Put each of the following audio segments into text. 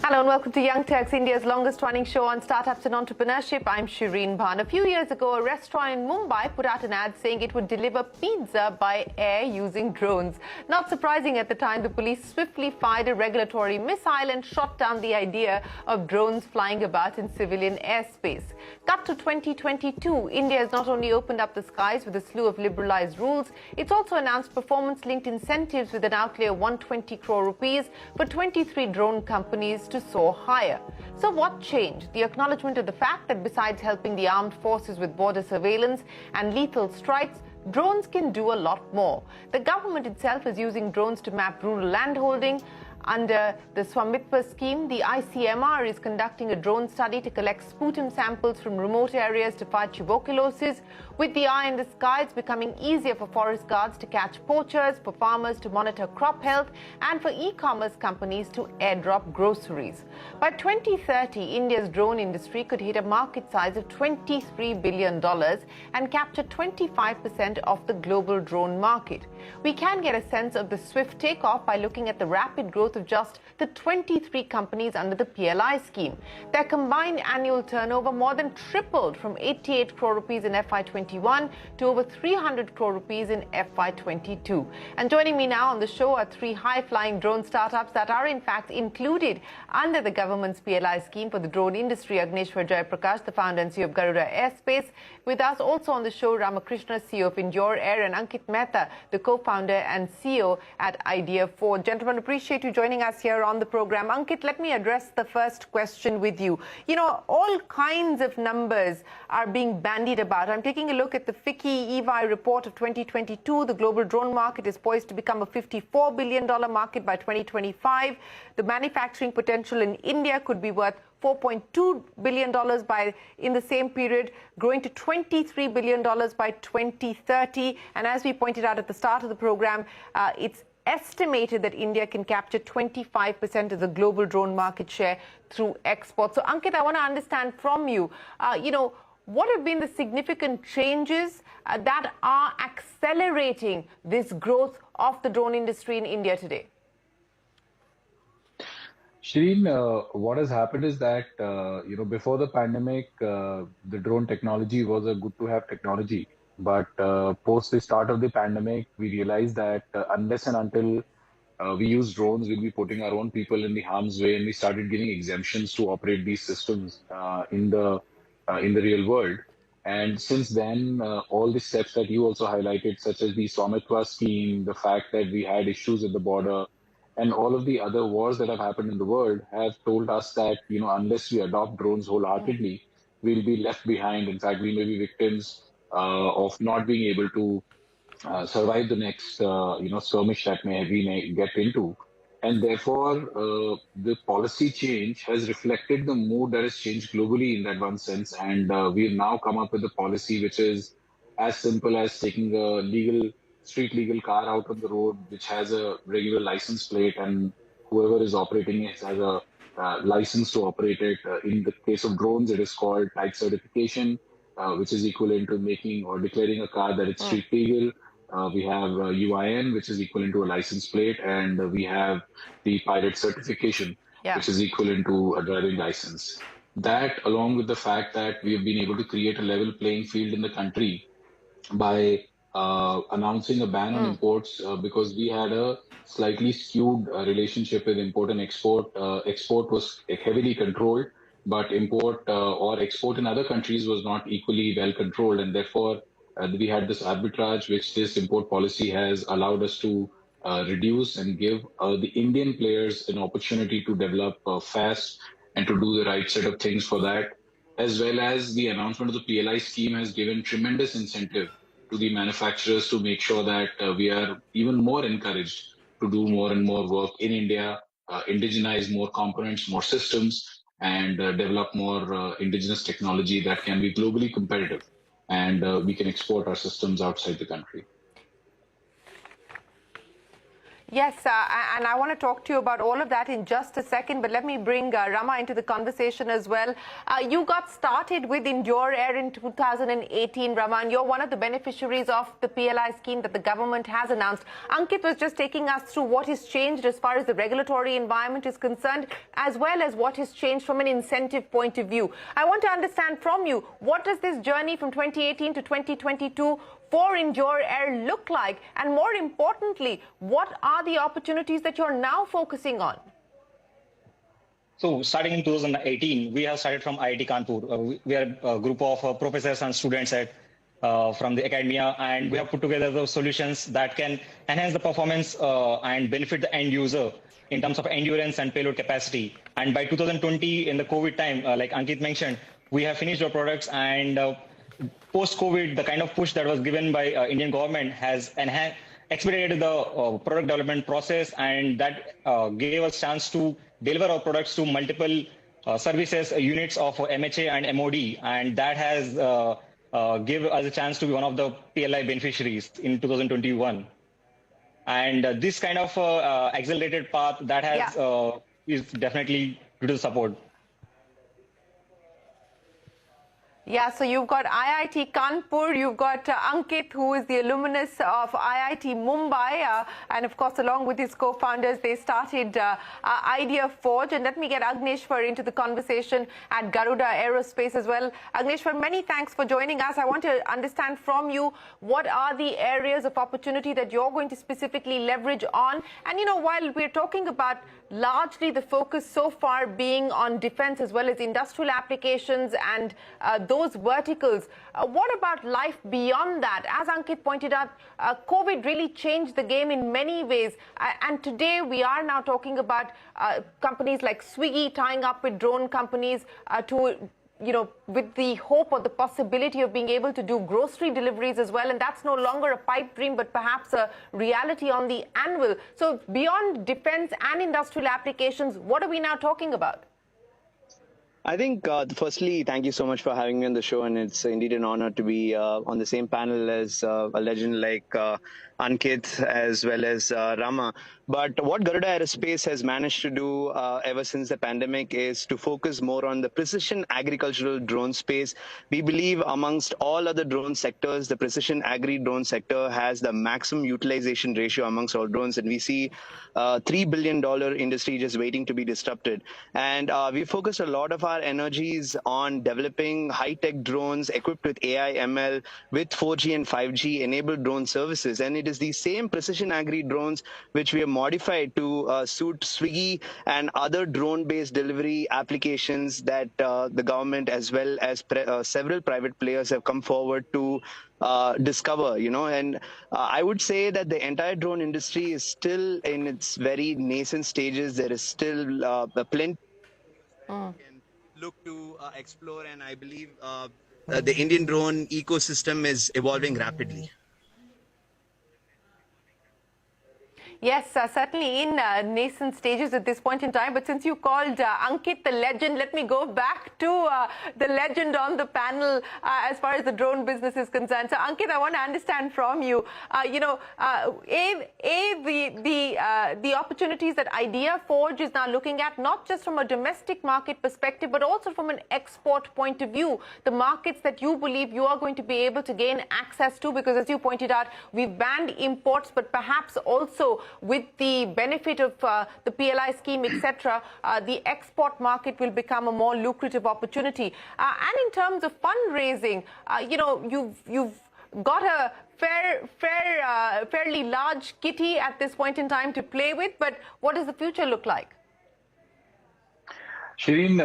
Hello and welcome to Young Turks, India's longest-running show on startups and entrepreneurship. I'm Shereen Bhan. A few years ago, a restaurant in Mumbai put out an ad saying it would deliver pizza by air using drones. Not surprising at the time, the police swiftly fired a regulatory missile and shot down the idea of drones flying about in civilian airspace. Cut to 2022, India has not only opened up the skies with a slew of liberalized rules, it's also announced performance-linked incentives with an outlay of 120 crore rupees for 23 drone companies to soar higher. So what changed? The acknowledgement of the fact that besides helping the armed forces with border surveillance and lethal strikes, drones can do a lot more. The government itself is using drones to map rural landholding. Under the Swamitva scheme, the ICMR is conducting a drone study to collect sputum samples from remote areas to fight tuberculosis. With the eye in the sky, it's becoming easier for forest guards to catch poachers, for farmers to monitor crop health, and for e-commerce companies to airdrop groceries. By 2030, India's drone industry could hit a market size of $23 billion and capture 25% of the global drone market. We can get a sense of the swift takeoff by looking at the rapid growth of just the 23 companies under the PLI scheme. Their combined annual turnover more than tripled from 88 crore rupees in FY21 to over 300 crore rupees in FY22. And joining me now on the show are three high-flying drone startups that are in fact included under the government's PLI scheme for the drone industry. Agnishwar Jayaprakash, the founder and CEO of Garuda Airspace. With us also on the show, Rama Krishna, CEO of Endure Air, and Ankit Mehta, the co-founder and CEO at Idea 4. Gentlemen, appreciate you joining us here on the program. Ankit, let me address the first question with you. You know, all kinds of numbers are being bandied about. I'm taking a look at the FICCI EY report of 2022. The global drone market is poised to become a $54 billion market by 2025. The manufacturing potential in India could be worth $4.2 billion in the same period, growing to $23 billion by 2030. And as we pointed out at the start of the program, it's estimated that India can capture 25% of the global drone market share through exports. So, Ankit, I want to understand from you, what have been the significant changes that are accelerating this growth of the drone industry in India today? Shereen, what has happened is that, before the pandemic, the drone technology was a good-to-have technology. But post the start of the pandemic, we realized that unless and until we use drones, we'll be putting our own people in the harm's way, and we started giving exemptions to operate these systems in the real world. And since then, all the steps that you also highlighted, such as the Swamitva scheme, the fact that we had issues at the border, and all of the other wars that have happened in the world have told us that, unless we adopt drones wholeheartedly, we'll be left behind. In fact, we may be victims of not being able to survive the next, skirmish that we may get into. And therefore, the policy change has reflected the mood that has changed globally in that one sense. And we've now come up with a policy which is as simple as taking a street legal car out on the road, which has a regular license plate, and whoever is operating it has a license to operate it. In the case of drones, it is called type certification, which is equivalent to making or declaring a car that it's street legal. We have UIN, which is equivalent to a license plate, and we have the pilot certification, which is equivalent to a driving license. That, along with the fact that we have been able to create a level playing field in the country by announcing a ban on imports, because we had a slightly skewed relationship with import and export. Export was heavily controlled, but import or export in other countries was not equally well controlled, and therefore we had this arbitrage which this import policy has allowed us to reduce and give the Indian players an opportunity to develop fast and to do the right set of things for that, as well as the announcement of the PLI scheme has given tremendous incentive to the manufacturers to make sure that we are even more encouraged to do more and more work in India, indigenize more components, more systems, and develop more indigenous technology that can be globally competitive. And we can export our systems outside the country. Yes, and I want to talk to you about all of that in just a second, but let me bring Rama into the conversation as well. You got started with Endure Air in 2018, Rama, and you're one of the beneficiaries of the PLI scheme that the government has announced. Ankit was just taking us through what has changed as far as the regulatory environment is concerned, as well as what has changed from an incentive point of view. I want to understand from you, what does this journey from 2018 to 2022 for Endure Air look like? And more importantly, what are the opportunities that you're now focusing on? So starting in 2018, we have started from IIT Kanpur. We are a group of professors and students from the academia, and we have put together those solutions that can enhance the performance and benefit the end user in terms of endurance and payload capacity. And by 2020, in the COVID time, like Ankit mentioned, we have finished our products, and post-COVID, the kind of push that was given by Indian government has expedited the product development process, and that gave us chance to deliver our products to multiple services units of MHA and MOD, and that has given us a chance to be one of the PLI beneficiaries in 2021. And this kind of accelerated path that has is definitely due to the support. Yeah, so you've got IIT Kanpur, you've got Ankit, who is the alumnus of IIT Mumbai, and of course, along with his co-founders, they started Idea Forge. And let me get Agnishwar into the conversation at Garuda Aerospace as well. Agnishwar, many thanks for joining us. I want to understand from you, what are the areas of opportunity that you're going to specifically leverage on? And, you know, while we're talking about largely the focus so far being on defense as well as industrial applications and those verticals, what about life beyond that? As Ankit pointed out, COVID really changed the game in many ways. And today we are now talking about companies like Swiggy tying up with drone companies with the hope or the possibility of being able to do grocery deliveries as well. And that's no longer a pipe dream, but perhaps a reality on the anvil. So beyond defense and industrial applications, what are we now talking about? I think, firstly, thank you so much for having me on the show. And it's indeed an honor to be on the same panel as a legend like Ankit as well as Rama. But what Garuda Aerospace has managed to do ever since the pandemic is to focus more on the precision agricultural drone space. We believe amongst all other drone sectors, the precision agri drone sector has the maximum utilization ratio amongst all drones. And we see $3 billion industry just waiting to be disrupted. And we focused a lot of our energies on developing high-tech drones equipped with AI, ML, with 4G and 5G enabled drone services. And it is these same precision agri drones which we have modified to suit Swiggy and other drone-based delivery applications that the government as well as several private players have come forward to discover, and I would say that the entire drone industry is still in its very nascent stages. There is still plenty can look to explore, and I believe the Indian drone ecosystem is evolving rapidly. Yes, certainly in nascent stages at this point in time. But since you called Ankit the legend, let me go back to the legend on the panel as far as the drone business is concerned. So, Ankit, I want to understand from you, the opportunities that Idea Forge is now looking at, not just from a domestic market perspective, but also from an export point of view, the markets that you believe you are going to be able to gain access to, because as you pointed out, we've banned imports, but perhaps also with the benefit of the PLI scheme, etc., the export market will become a more lucrative opportunity. And in terms of fundraising, you've got a fairly large kitty at this point in time to play with, but what does the future look like? Shereen,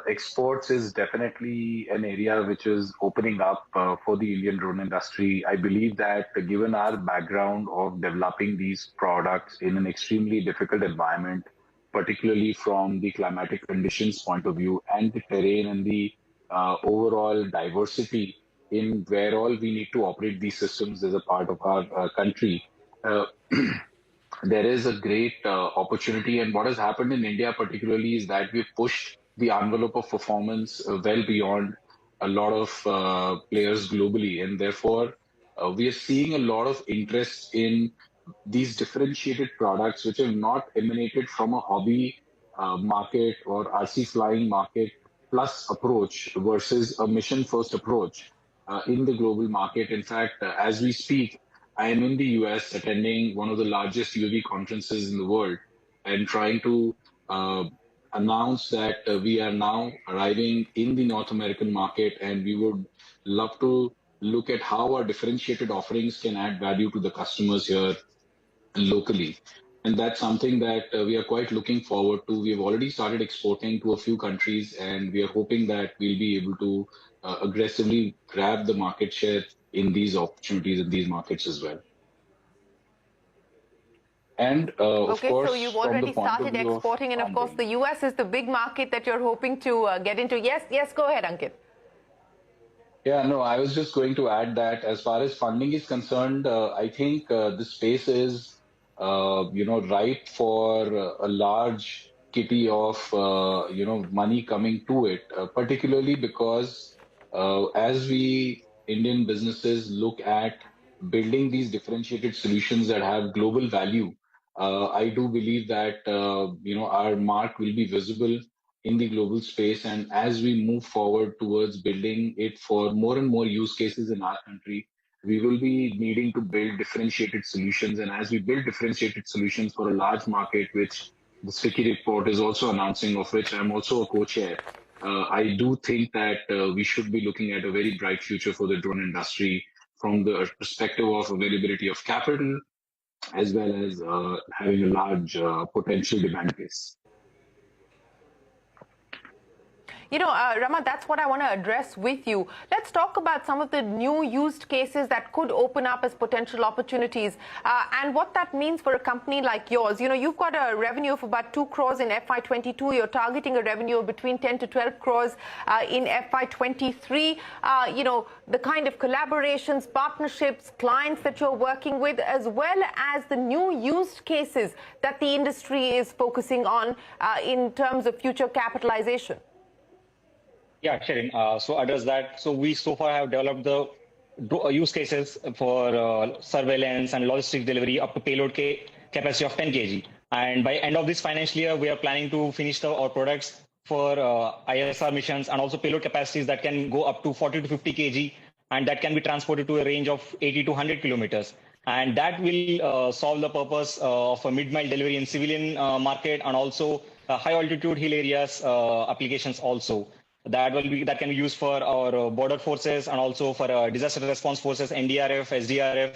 exports is definitely an area which is opening up for the Indian drone industry. I believe that given our background of developing these products in an extremely difficult environment, particularly from the climatic conditions point of view and the terrain and the overall diversity in where all we need to operate these systems as a part of our country, there is a great opportunity. And what has happened in India particularly is that we've pushed the envelope of performance well beyond a lot of players globally. And therefore, we are seeing a lot of interest in these differentiated products which have not emanated from a hobby market or RC flying market plus approach versus a mission first approach in the global market. In fact, as we speak, I am in the US attending one of the largest UAV conferences in the world and trying to uh, announce that we are now arriving in the North American market, and we would love to look at how our differentiated offerings can add value to the customers here locally. And that's something that we are quite looking forward to. We have already started exporting to a few countries, and we are hoping that we'll be able to aggressively grab the market share in these opportunities in these markets as well. And of Okay, so course, you've from the already point of started view of exporting, and of course, funding. the US is the big market that you're hoping to get into. Yes, go ahead, Ankit. Yeah, no, I was just going to add that as far as funding is concerned, I think the space is, ripe for a large kitty of, money coming to it, particularly because as we Indian businesses look at building these differentiated solutions that have global value, I do believe that, our mark will be visible in the global space. And as we move forward towards building it for more and more use cases in our country, we will be needing to build differentiated solutions. And as we build differentiated solutions for a large market, which the Sticky report is also announcing, of which I'm also a co-chair, I do think that we should be looking at a very bright future for the drone industry from the perspective of availability of capital as well as having a large potential demand base. Rama, that's what I want to address with you. Let's talk about some of the new use cases that could open up as potential opportunities and what that means for a company like yours. You've got a revenue of about 2 crores in FY22. You're targeting a revenue of between 10 to 12 crores in FY23. The kind of collaborations, partnerships, clients that you're working with, as well as the new use cases that the industry is focusing on in terms of future capitalization. Yeah, Shereen. So address that. So we so far have developed the use cases for surveillance and logistics delivery up to payload capacity of 10 kg. And by end of this financial year, we are planning to finish our products for ISR missions and also payload capacities that can go up to 40 to 50 kg, and that can be transported to a range of 80 to 100 kilometers. And that will solve the purpose of a mid-mile delivery in civilian market and also high altitude hill areas applications also. That can be used for our border forces and also for disaster response forces, NDRF, SDRF,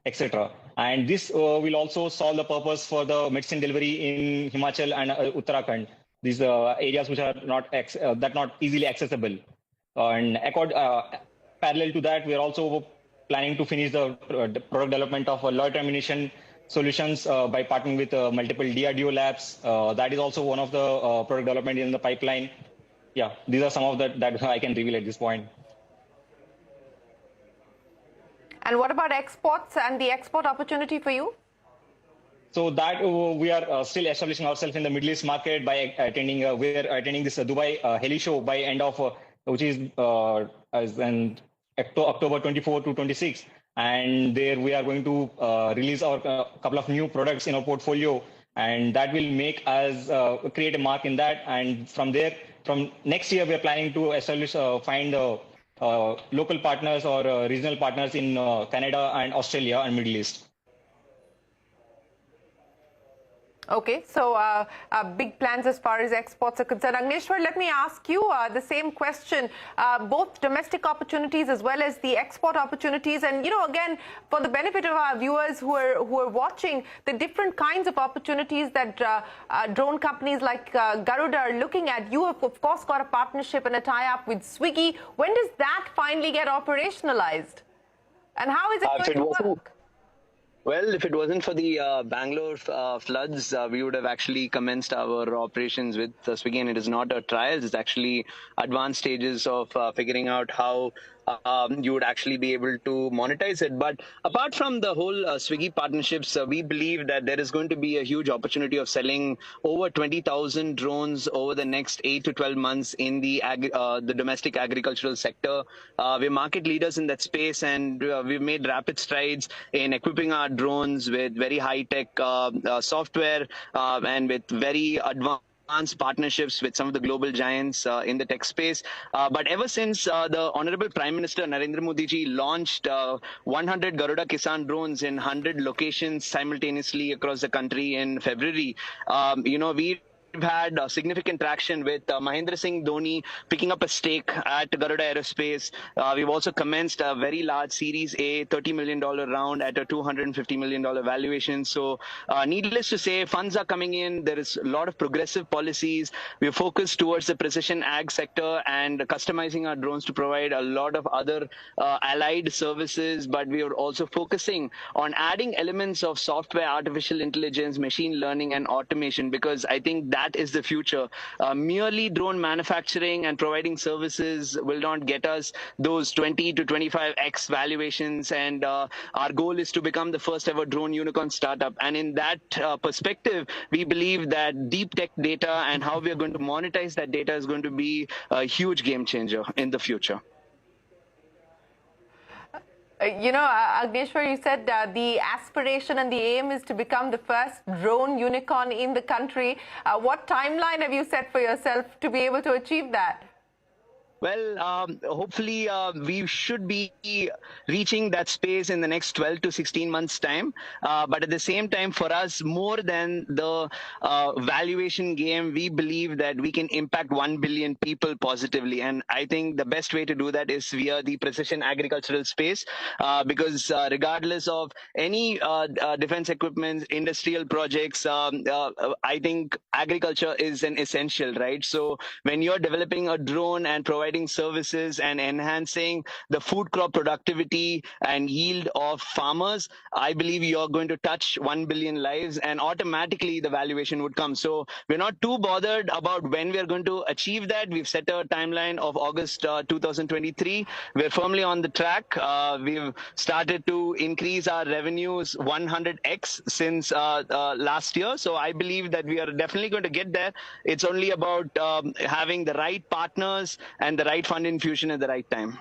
etc. And this will also solve the purpose for the medicine delivery in Himachal and Uttarakhand. These areas which are not easily accessible. And parallel to that, we are also planning to finish the product development of loitering ammunition solutions by partnering with multiple DRDO labs. That is also one of the product development in the pipeline. Yeah, these are some of that I can reveal at this point. And what about exports and the export opportunity for you? So that we are still establishing ourselves in the Middle East market by attending. We are attending this Dubai Heli Show by end of which is as in October 24 to 26, and there we are going to release our couple of new products in our portfolio, and that will make us create a mark in that. And from there, from next year, we are planning to establish, find local partners or regional partners in Canada and Australia and Middle East. Okay, so big plans as far as exports are concerned. Agnishwar, let me ask you the same question, both domestic opportunities as well as the export opportunities. And, again, for the benefit of our viewers who are watching, the different kinds of opportunities that drone companies like Garuda are looking at. You have, of course, got a partnership and a tie-up with Swiggy. When does that finally get operationalized? And how is it going to work? Well, if it wasn't for the Bangalore floods, we would have actually commenced our operations with Swiggy, and it is not a trial. It's actually advanced stages of figuring out how you would actually be able to monetize it. But apart from the whole Swiggy partnerships, we believe that there is going to be a huge opportunity of selling over 20,000 drones over the next 8 to 12 months in the domestic agricultural sector. We're market leaders in that space, and we've made rapid strides in equipping our drones with very high-tech software and with very advanced partnerships with some of the global giants in the tech space. But ever since the Honorable Prime Minister Narendra Modi ji launched 100 Garuda Kisan drones in 100 locations simultaneously across the country in February, we've had significant traction with Mahendra Singh Dhoni picking up a stake at Garuda Aerospace. We've also commenced a very large Series A $30 million round at a $250 million valuation. So needless to say, funds are coming in. There is a lot of progressive policies. We're focused towards the precision ag sector and customizing our drones to provide a lot of other allied services. But we are also focusing on adding elements of software, artificial intelligence, machine learning, and automation, because I think that is the future. Merely drone manufacturing and providing services will not get us those 20 to 25x valuations, and our goal is to become the first ever drone unicorn startup. And in that perspective, we believe that deep tech data and how we are going to monetize that data is going to be a huge game changer in the future. Agnishwar, you said the aspiration and the aim is to become the first drone unicorn in the country. What timeline have you set for yourself to be able to achieve that? Well, hopefully we should be reaching that space in the next 12 to 16 months' time. But at the same time, for us, more than the valuation game, we believe that we can impact 1 billion people positively. And I think the best way to do that is via the precision agricultural space, because regardless of any defense equipment, industrial projects, I think agriculture is an essential, right? So when you're developing a drone and providing services and enhancing the food crop productivity and yield of farmers, I believe you're going to touch 1 billion lives, and automatically the valuation would come. So we're not too bothered about when we're going to achieve that. We've set a timeline of August 2023. We're firmly on the track. We've started to increase our revenues 100x since last year. So I believe that we are definitely going to get there. It's only about having the right partners and the right fund infusion at the right time.